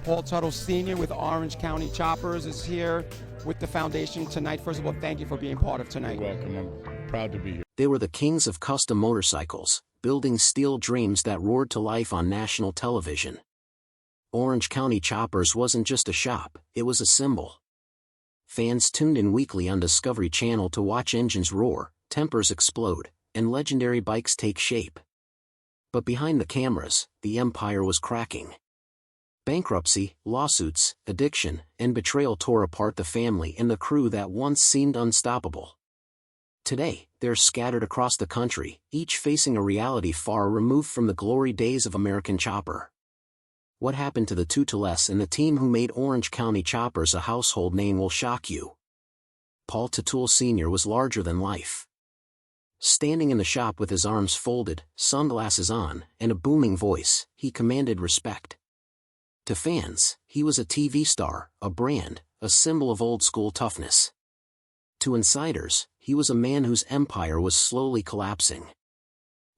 Paul Tuttle Sr. with Orange County Choppers is here with the foundation tonight. First of all, thank you for being part of tonight. You're welcome. I'm proud to be here. They were the kings of custom motorcycles, building steel dreams that roared to life on national television. Orange County Choppers wasn't just a shop, it was a symbol. Fans tuned in weekly on Discovery Channel to watch engines roar, tempers explode, and legendary bikes take shape. But behind the cameras, the empire was cracking. Bankruptcy, lawsuits, addiction, and betrayal tore apart the family and the crew that once seemed unstoppable. Today, they're scattered across the country, each facing a reality far removed from the glory days of American Chopper. What happened to the Tuteles and the team who made Orange County Choppers a household name will shock you. Paul Tuttle Sr. was larger than life. Standing in the shop with his arms folded, sunglasses on, and a booming voice, he commanded respect. To fans, he was a TV star, a brand, a symbol of old-school toughness. To insiders, he was a man whose empire was slowly collapsing.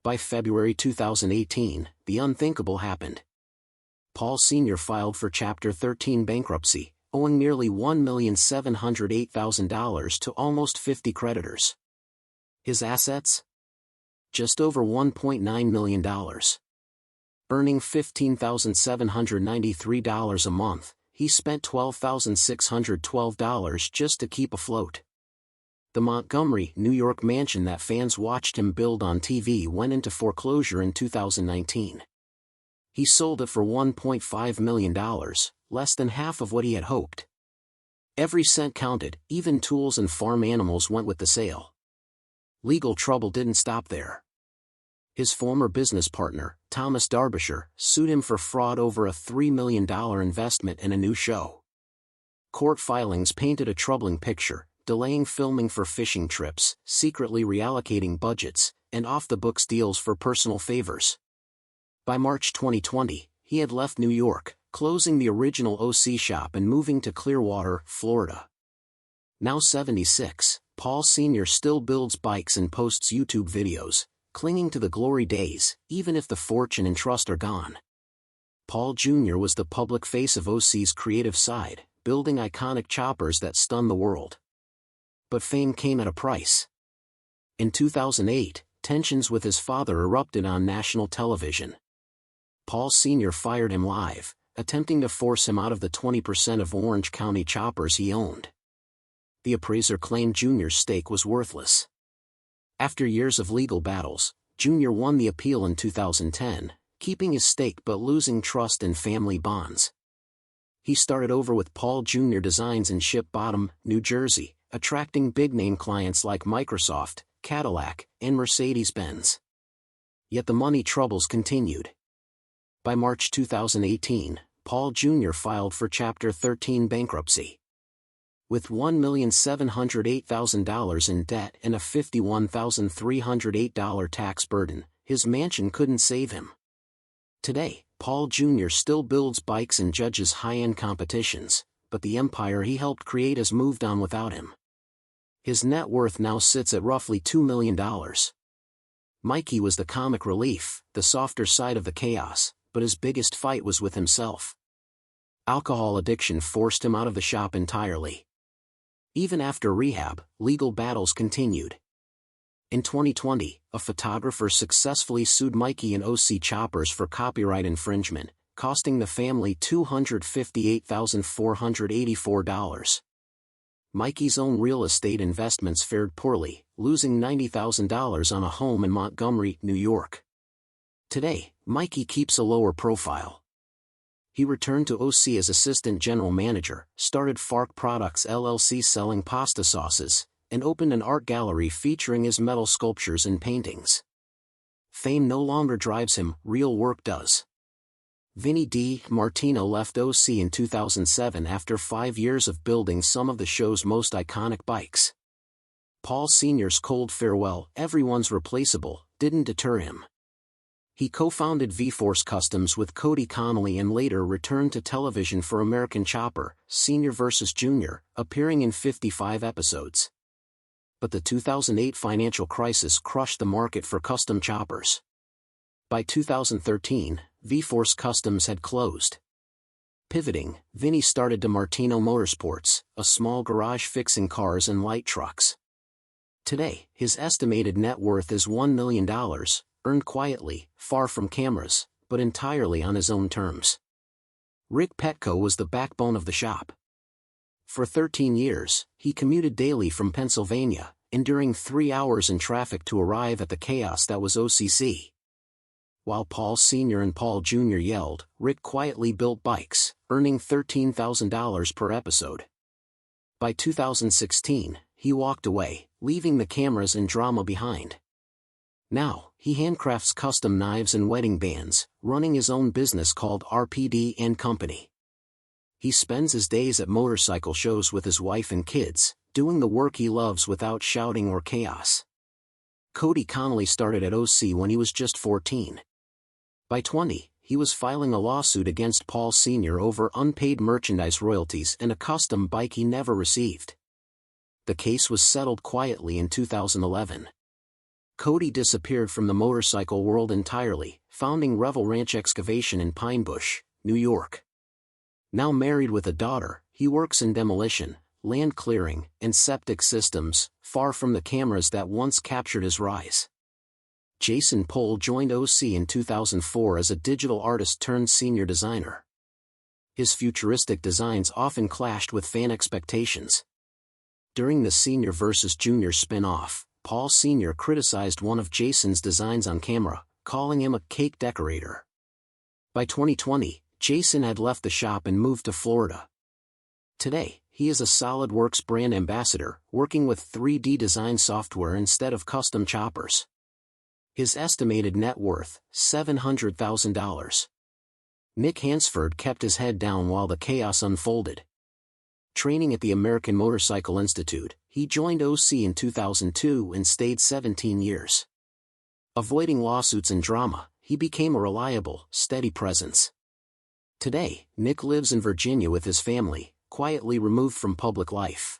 By February 2018, the unthinkable happened. Paul Sr. filed for Chapter 13 bankruptcy, owing nearly $1,708,000 to almost 50 creditors. His assets? Just over $1.9 million. Earning $15,793 a month, he spent $12,612 just to keep afloat. The Montgomery, New York mansion that fans watched him build on TV went into foreclosure in 2019. He sold it for $1.5 million, less than half of what he had hoped. Every cent counted, even tools and farm animals went with the sale. Legal trouble didn't stop there. His former business partner, Thomas Derbyshire, sued him for fraud over a $3 million investment in a new show. Court filings painted a troubling picture, delaying filming for fishing trips, secretly reallocating budgets, and off-the-books deals for personal favors. By March 2020, he had left New York, closing the original OC shop and moving to Clearwater, Florida. Now 76, Paul Sr. still builds bikes and posts YouTube videos, clinging to the glory days, even if the fortune and trust are gone. Paul Jr. was the public face of OC's creative side, building iconic choppers that stunned the world. But fame came at a price. In 2008, tensions with his father erupted on national television. Paul Sr. fired him live, attempting to force him out of the 20% of Orange County Choppers he owned. The appraiser claimed Jr.'s stake was worthless. After years of legal battles, Jr. won the appeal in 2010, keeping his stake but losing trust and family bonds. He started over with Paul Jr. Designs in Ship Bottom, New Jersey, attracting big-name clients like Microsoft, Cadillac, and Mercedes-Benz. Yet the money troubles continued. By March 2018, Paul Jr. filed for Chapter 13 bankruptcy. With $1,708,000 in debt and a $51,308 tax burden, his mansion couldn't save him. Today, Paul Jr. still builds bikes and judges high-end competitions, but the empire he helped create has moved on without him. His net worth now sits at roughly $2 million. Mikey was the comic relief, the softer side of the chaos, but his biggest fight was with himself. Alcohol addiction forced him out of the shop entirely. Even after rehab, legal battles continued. In 2020, a photographer successfully sued Mikey and OC Choppers for copyright infringement, costing the family $258,484. Mikey's own real estate investments fared poorly, losing $90,000 on a home in Montgomery, New York. Today, Mikey keeps a lower profile. He returned to OC as assistant general manager, started Fark Products LLC selling pasta sauces, and opened an art gallery featuring his metal sculptures and paintings. Fame no longer drives him, real work does. Vinny D. Martino left OC in 2007 after 5 years of building some of the show's most iconic bikes. Paul Sr.'s cold farewell, "everyone's replaceable," didn't deter him. He co-founded V-Force Customs with Cody Connolly and later returned to television for American Chopper, Sr. vs. Jr., appearing in 55 episodes. But the 2008 financial crisis crushed the market for custom choppers. By 2013, V-Force Customs had closed. Pivoting, Vinny started DeMartino Motorsports, a small garage fixing cars and light trucks. Today, his estimated net worth is $1 million, earned quietly, far from cameras, but entirely on his own terms. Rick Petco was the backbone of the shop. For 13 years, he commuted daily from Pennsylvania, enduring 3 hours in traffic to arrive at the chaos that was OCC. While Paul Sr. and Paul Jr. yelled, Rick quietly built bikes, earning $13,000 per episode. By 2016, he walked away, leaving the cameras and drama behind. Now, he handcrafts custom knives and wedding bands, running his own business called RPD & Company. He spends his days at motorcycle shows with his wife and kids, doing the work he loves without shouting or chaos. Cody Connolly started at OC when he was just 14. By 20, he was filing a lawsuit against Paul Sr. over unpaid merchandise royalties and a custom bike he never received. The case was settled quietly in 2011. Cody disappeared from the motorcycle world entirely, founding Revel Ranch Excavation in Pine Bush, New York. Now married with a daughter, he works in demolition, land clearing, and septic systems, far from the cameras that once captured his rise. Jason Pohl joined OC in 2004 as a digital artist turned senior designer. His futuristic designs often clashed with fan expectations. During the Senior vs. Junior spin-off, Paul Sr. criticized one of Jason's designs on camera, calling him a cake decorator. By 2020, Jason had left the shop and moved to Florida. Today, he is a SolidWorks brand ambassador, working with 3D design software instead of custom choppers. His estimated net worth, $700,000. Nick Hansford kept his head down while the chaos unfolded. Training at the American Motorcycle Institute, he joined OC in 2002 and stayed 17 years. Avoiding lawsuits and drama, he became a reliable, steady presence. Today, Nick lives in Virginia with his family, quietly removed from public life.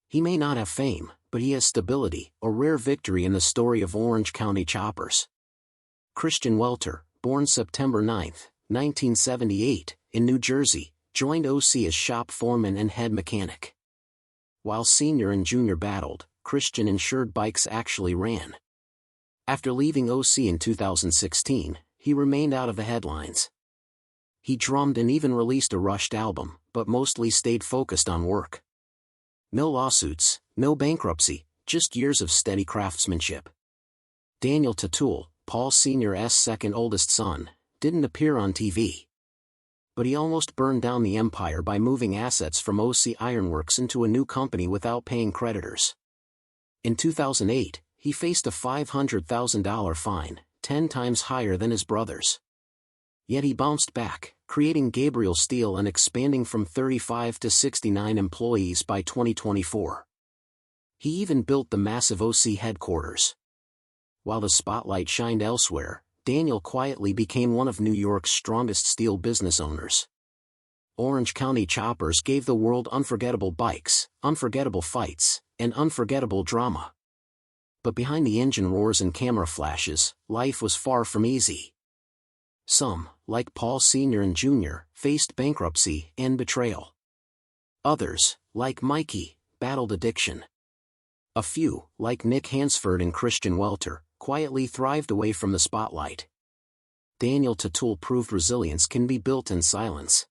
He may not have fame, but he has stability, a rare victory in the story of Orange County choppers. Christian Welter, born September 9, 1978, in New Jersey, joined OC as shop foreman and head mechanic. While Senior and Junior battled, Christian ensured bikes actually ran. After leaving OC in 2016, he remained out of the headlines. He drummed and even released a rushed album, but mostly stayed focused on work. No lawsuits, no bankruptcy, just years of steady craftsmanship. Daniel Tatul, Paul Sr.'s second oldest son, didn't appear on TV. But he almost burned down the empire by moving assets from OC Ironworks into a new company without paying creditors. In 2008, he faced a $500,000 fine, 10 times higher than his brother's. Yet he bounced back, creating Gabriel Steel and expanding from 35 to 69 employees by 2024. He even built the massive OC headquarters. While the spotlight shined elsewhere, Daniel quietly became one of New York's strongest steel business owners. Orange County choppers gave the world unforgettable bikes, unforgettable fights, and unforgettable drama. But behind the engine roars and camera flashes, life was far from easy. Some, like Paul Sr. and Jr., faced bankruptcy and betrayal. Others, like Mikey, battled addiction. A few, like Nick Hansford and Christian Welter, quietly thrived away from the spotlight. Daniel Tatul proved resilience can be built in silence.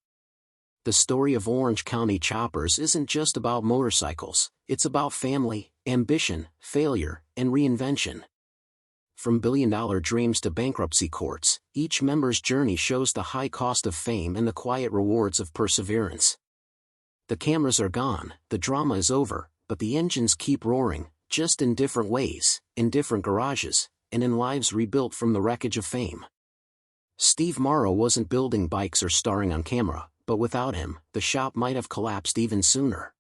The story of Orange County choppers isn't just about motorcycles, it's about family, ambition, failure, and reinvention. From billion-dollar dreams to bankruptcy courts, each member's journey shows the high cost of fame and the quiet rewards of perseverance. The cameras are gone, the drama is over, but the engines keep roaring, just in different ways, in different garages, and in lives rebuilt from the wreckage of fame. Steve Morrow wasn't building bikes or starring on camera, but without him, the shop might have collapsed even sooner.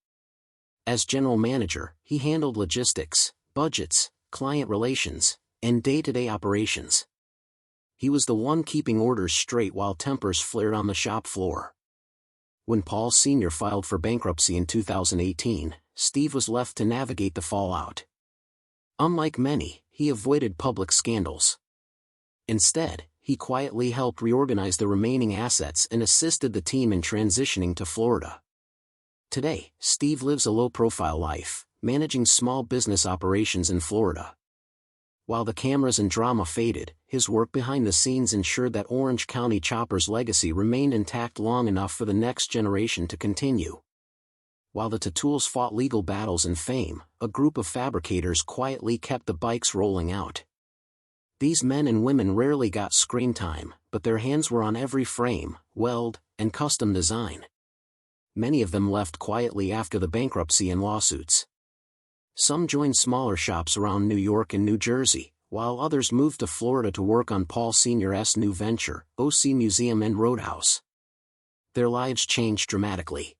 As general manager, he handled logistics, budgets, client relations, and day-to-day operations. He was the one keeping orders straight while tempers flared on the shop floor. When Paul Sr. filed for bankruptcy in 2018, Steve was left to navigate the fallout. Unlike many, he avoided public scandals. Instead, he quietly helped reorganize the remaining assets and assisted the team in transitioning to Florida. Today, Steve lives a low-profile life, managing small business operations in Florida. While the cameras and drama faded, his work behind the scenes ensured that Orange County Choppers' legacy remained intact long enough for the next generation to continue. While the Tatools fought legal battles and fame, a group of fabricators quietly kept the bikes rolling out. These men and women rarely got screen time, but their hands were on every frame, weld, and custom design. Many of them left quietly after the bankruptcy and lawsuits. Some joined smaller shops around New York and New Jersey, while others moved to Florida to work on Paul Sr.'s new venture, OC Museum and Roadhouse. Their lives changed dramatically.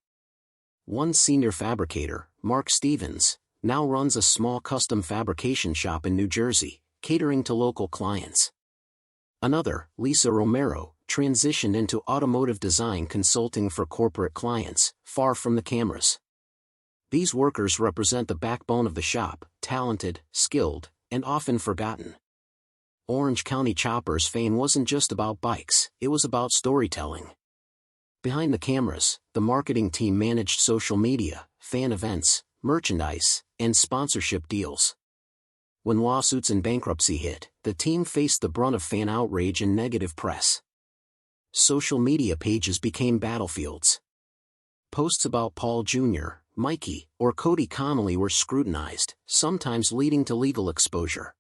One senior fabricator, Mark Stevens, now runs a small custom fabrication shop in New Jersey, catering to local clients. Another, Lisa Romero, transitioned into automotive design consulting for corporate clients, far from the cameras. These workers represent the backbone of the shop, talented, skilled, and often forgotten. Orange County Choppers' fame wasn't just about bikes, it was about storytelling. Behind the cameras, the marketing team managed social media, fan events, merchandise, and sponsorship deals. When lawsuits and bankruptcy hit, the team faced the brunt of fan outrage and negative press. Social media pages became battlefields. Posts about Paul Jr., Mikey, or Cody Connolly were scrutinized, sometimes leading to legal exposure.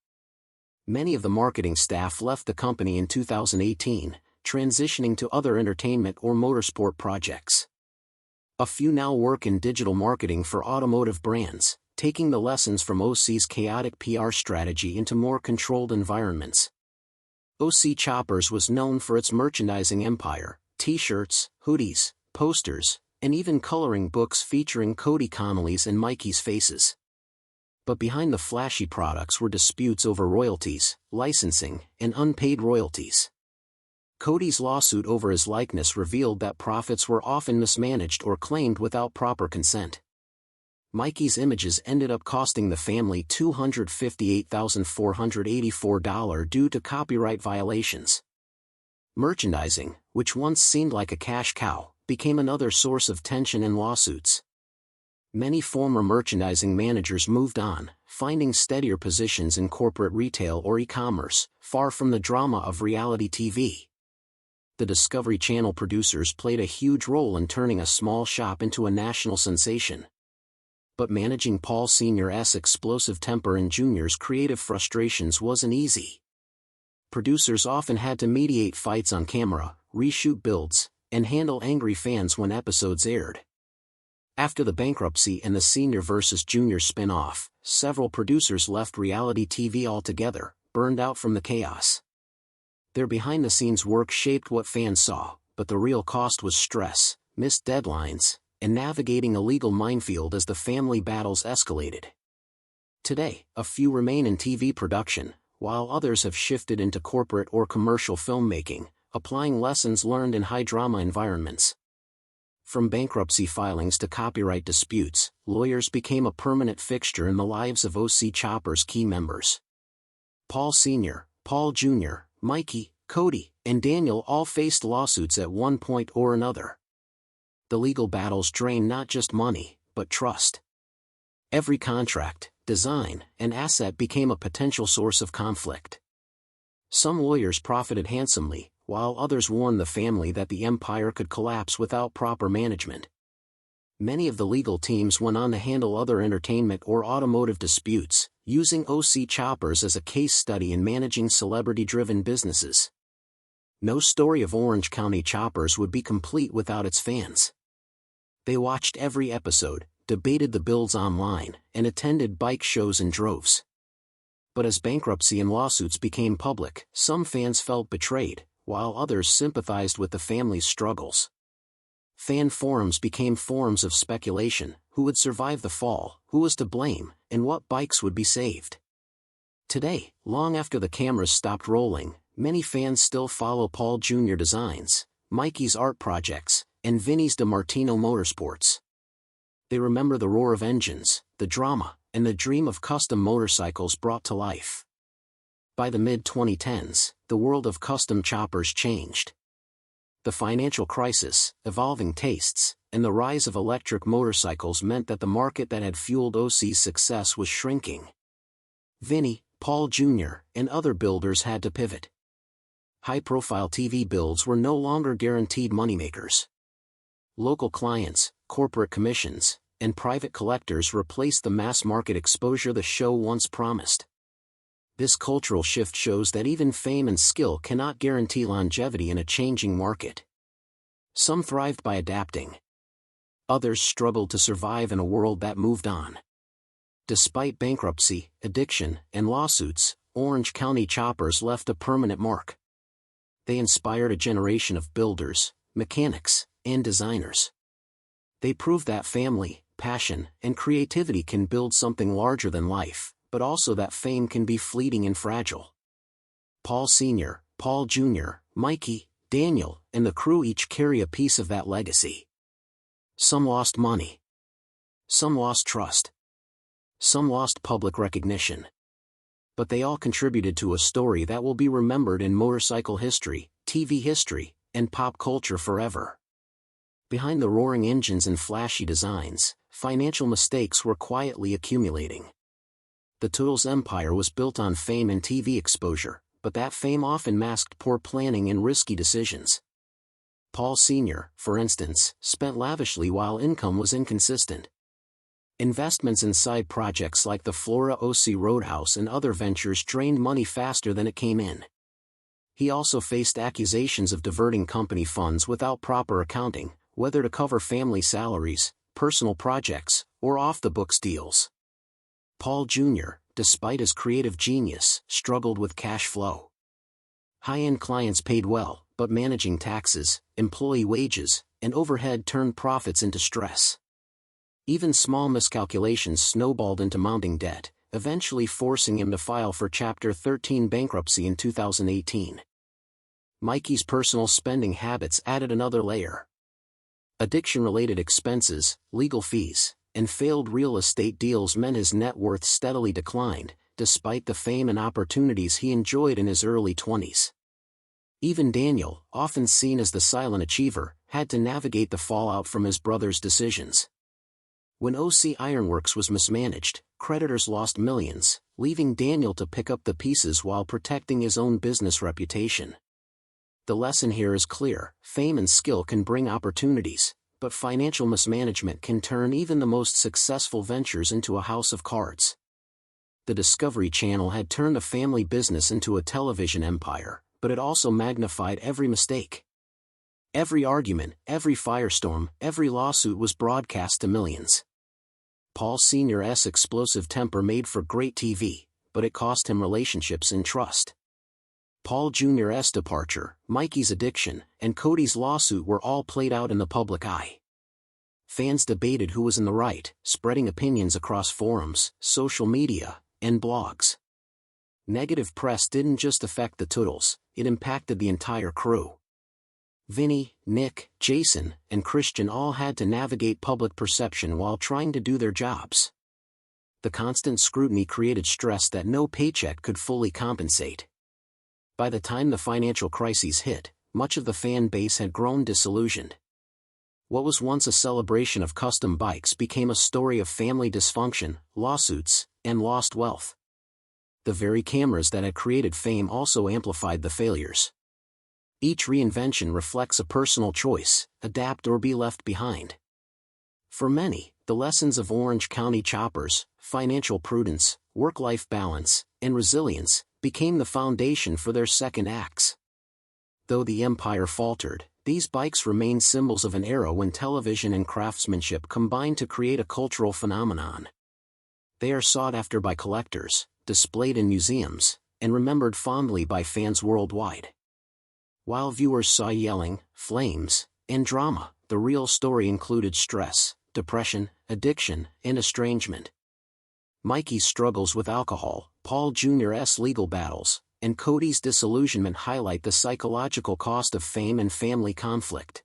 Many of the marketing staff left the company in 2018, transitioning to other entertainment or motorsport projects. A few now work in digital marketing for automotive brands, taking the lessons from OC's chaotic PR strategy into more controlled environments. OC Choppers was known for its merchandising empire, t-shirts, hoodies, posters, and even coloring books featuring Cody Connolly's and Mikey's faces. But behind the flashy products were disputes over royalties, licensing, and unpaid royalties. Cody's lawsuit over his likeness revealed that profits were often mismanaged or claimed without proper consent. Mikey's images ended up costing the family $258,484 due to copyright violations. Merchandising, which once seemed like a cash cow, became another source of tension and lawsuits. Many former merchandising managers moved on, finding steadier positions in corporate retail or e-commerce, far from the drama of reality TV. The Discovery Channel producers played a huge role in turning a small shop into a national sensation. But managing Paul Sr.'s explosive temper and Jr.'s creative frustrations wasn't easy. Producers often had to mediate fights on camera, reshoot builds, and handle angry fans when episodes aired. After the bankruptcy and the Sr. vs. Jr. spin-off, several producers left reality TV altogether, burned out from the chaos. Their behind-the-scenes work shaped what fans saw, but the real cost was stress, missed deadlines, and navigating a legal minefield as the family battles escalated. Today, a few remain in TV production, while others have shifted into corporate or commercial filmmaking, applying lessons learned in high-drama environments. From bankruptcy filings to copyright disputes, lawyers became a permanent fixture in the lives of OC Choppers' key members. Paul Sr., Paul Jr., Mikey, Cody, and Daniel all faced lawsuits at one point or another. The legal battles drained not just money, but trust. Every contract, design, and asset became a potential source of conflict. Some lawyers profited handsomely, while others warned the family that the empire could collapse without proper management. Many of the legal teams went on to handle other entertainment or automotive disputes, using OC Choppers as a case study in managing celebrity-driven businesses. No story of Orange County Choppers would be complete without its fans. They watched every episode, debated the builds online, and attended bike shows in droves. But as bankruptcy and lawsuits became public, some fans felt betrayed, while others sympathized with the family's struggles. Fan forums became forums of speculation: who would survive the fall, who was to blame, and what bikes would be saved. Today, long after the cameras stopped rolling, many fans still follow Paul Jr. Designs, Mikey's art projects, and Vinny's DeMartino Motorsports. They remember the roar of engines, the drama, and the dream of custom motorcycles brought to life. By the mid-2010s, the world of custom choppers changed. The financial crisis, evolving tastes, and the rise of electric motorcycles meant that the market that had fueled OC's success was shrinking. Vinnie, Paul Jr., and other builders had to pivot. High-profile TV builds were no longer guaranteed moneymakers. Local clients, corporate commissions, and private collectors replaced the mass-market exposure the show once promised. This cultural shift shows that even fame and skill cannot guarantee longevity in a changing market. Some thrived by adapting. Others struggled to survive in a world that moved on. Despite bankruptcy, addiction, and lawsuits, Orange County Choppers left a permanent mark. They inspired a generation of builders, mechanics, and designers. They proved that family, passion, and creativity can build something larger than life, but also that fame can be fleeting and fragile. Paul Sr., Paul Jr., Mikey, Daniel, and the crew each carry a piece of that legacy. Some lost money. Some lost trust. Some lost public recognition. But they all contributed to a story that will be remembered in motorcycle history, TV history, and pop culture forever. Behind the roaring engines and flashy designs, financial mistakes were quietly accumulating. The Toodles empire was built on fame and TV exposure, but that fame often masked poor planning and risky decisions. Paul Sr., for instance, spent lavishly while income was inconsistent. Investments in side projects like the Flora OC Roadhouse and other ventures drained money faster than it came in. He also faced accusations of diverting company funds without proper accounting, whether to cover family salaries, personal projects, or off-the-books deals. Paul Jr., despite his creative genius, struggled with cash flow. High-end clients paid well, but managing taxes, employee wages, and overhead turned profits into stress. Even small miscalculations snowballed into mounting debt, eventually forcing him to file for Chapter 13 bankruptcy in 2018. Mikey's personal spending habits added another layer. Addiction-related expenses, legal fees, and failed real estate deals meant his net worth steadily declined, despite the fame and opportunities he enjoyed in his early 20s. Even Daniel, often seen as the silent achiever, had to navigate the fallout from his brother's decisions. When OC Ironworks was mismanaged, creditors lost millions, leaving Daniel to pick up the pieces while protecting his own business reputation. The lesson here is clear: fame and skill can bring opportunities, but financial mismanagement can turn even the most successful ventures into a house of cards. The Discovery Channel had turned a family business into a television empire, but it also magnified every mistake. Every argument, every firestorm, every lawsuit was broadcast to millions. Paul Sr.'s explosive temper made for great TV, but it cost him relationships and trust. Paul Jr.'s departure, Mikey's addiction, and Cody's lawsuit were all played out in the public eye. Fans debated who was in the right, spreading opinions across forums, social media, and blogs. Negative press didn't just affect the Toodles, it impacted the entire crew. Vinnie, Nick, Jason, and Christian all had to navigate public perception while trying to do their jobs. The constant scrutiny created stress that no paycheck could fully compensate. By the time the financial crises hit, much of the fan base had grown disillusioned. What was once a celebration of custom bikes became a story of family dysfunction, lawsuits, and lost wealth. The very cameras that had created fame also amplified the failures. Each reinvention reflects a personal choice: adapt or be left behind. For many, the lessons of Orange County Choppers, financial prudence, work-life balance, and resilience, became the foundation for their second acts. Though the empire faltered, these bikes remain symbols of an era when television and craftsmanship combined to create a cultural phenomenon. They are sought after by collectors, displayed in museums, and remembered fondly by fans worldwide. While viewers saw yelling, flames, and drama, the real story included stress, depression, addiction, and estrangement. Mikey's struggles with alcohol, Paul Jr.'s legal battles, and Cody's disillusionment highlight the psychological cost of fame and family conflict.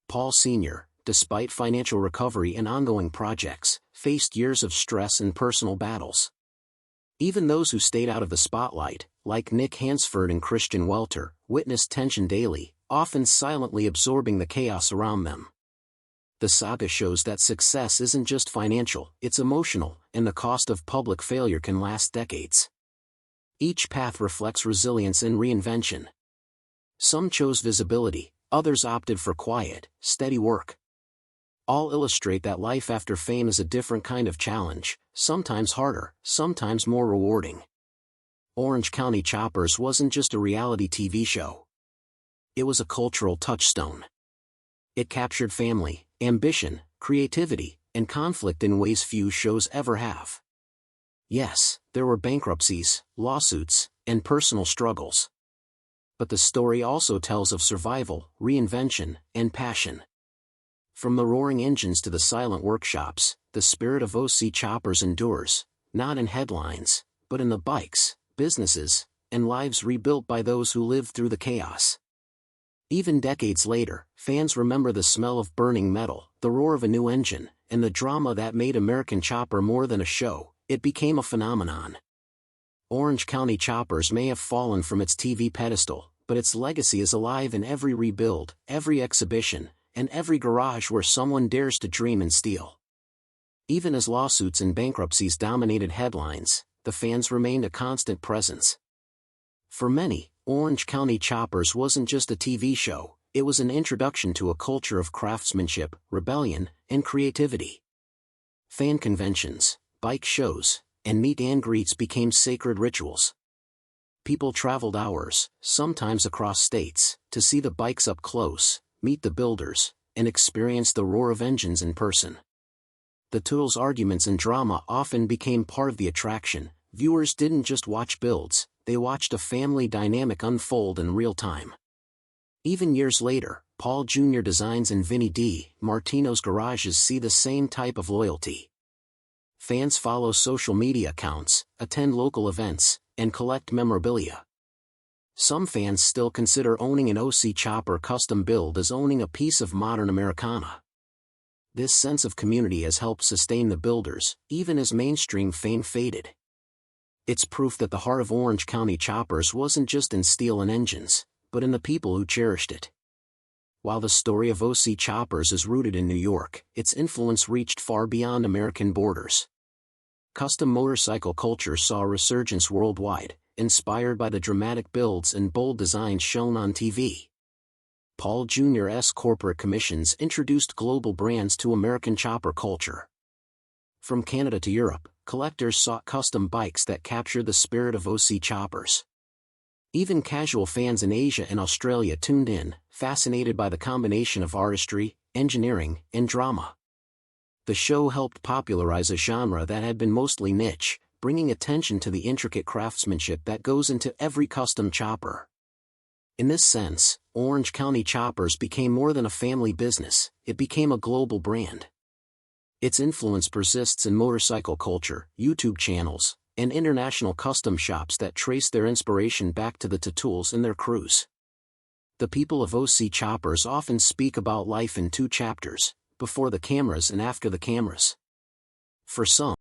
Paul Sr., despite financial recovery and ongoing projects, faced years of stress and personal battles. Even those who stayed out of the spotlight, like Nick Hansford and Christian Welter, witnessed tension daily, often silently absorbing the chaos around them. The saga shows that success isn't just financial, it's emotional, and the cost of public failure can last decades. Each path reflects resilience and reinvention. Some chose visibility, others opted for quiet, steady work. All illustrate that life after fame is a different kind of challenge, sometimes harder, sometimes more rewarding. Orange County Choppers wasn't just a reality TV show. It was a cultural touchstone. It captured family, ambition, creativity, and conflict in ways few shows ever have. Yes, there were bankruptcies, lawsuits, and personal struggles. But the story also tells of survival, reinvention, and passion. From the roaring engines to the silent workshops, the spirit of OC Choppers endures, not in headlines, but in the bikes, businesses, and lives rebuilt by those who lived through the chaos. Even decades later, fans remember the smell of burning metal, the roar of a new engine, and the drama that made American Chopper more than a show. It became a phenomenon. Orange County Choppers may have fallen from its TV pedestal, but its legacy is alive in every rebuild, every exhibition, and every garage where someone dares to dream and steal. Even as lawsuits and bankruptcies dominated headlines, the fans remained a constant presence. For many, Orange County Choppers wasn't just a TV show, it was an introduction to a culture of craftsmanship, rebellion, and creativity. Fan conventions, bike shows, and meet and greets became sacred rituals. People traveled hours, sometimes across states, to see the bikes up close, meet the builders, and experience the roar of engines in person. The tools' arguments and drama often became part of the attraction. Viewers didn't just watch builds, they watched a family dynamic unfold in real time. Even years later, Paul Jr. Designs and Vinnie D. Martino's garages see the same type of loyalty. Fans follow social media accounts, attend local events, and collect memorabilia. Some fans still consider owning an OC Chopper custom build as owning a piece of modern Americana. This sense of community has helped sustain the builders, even as mainstream fame faded. It's proof that the heart of Orange County Choppers wasn't just in steel and engines, but in the people who cherished it. While the story of OC Choppers is rooted in New York, its influence reached far beyond American borders. Custom motorcycle culture saw a resurgence worldwide, inspired by the dramatic builds and bold designs shown on TV. Paul Jr.'s corporate commissions introduced global brands to American chopper culture. From Canada to Europe, collectors sought custom bikes that captured the spirit of OC Choppers. Even casual fans in Asia and Australia tuned in, fascinated by the combination of artistry, engineering, and drama. The show helped popularize a genre that had been mostly niche, bringing attention to the intricate craftsmanship that goes into every custom chopper. In this sense, Orange County Choppers became more than a family business, it became a global brand. Its influence persists in motorcycle culture, YouTube channels, and international custom shops that trace their inspiration back to the tools in their crews. The people of OC Choppers often speak about life in two chapters, before the cameras and after the cameras. For some,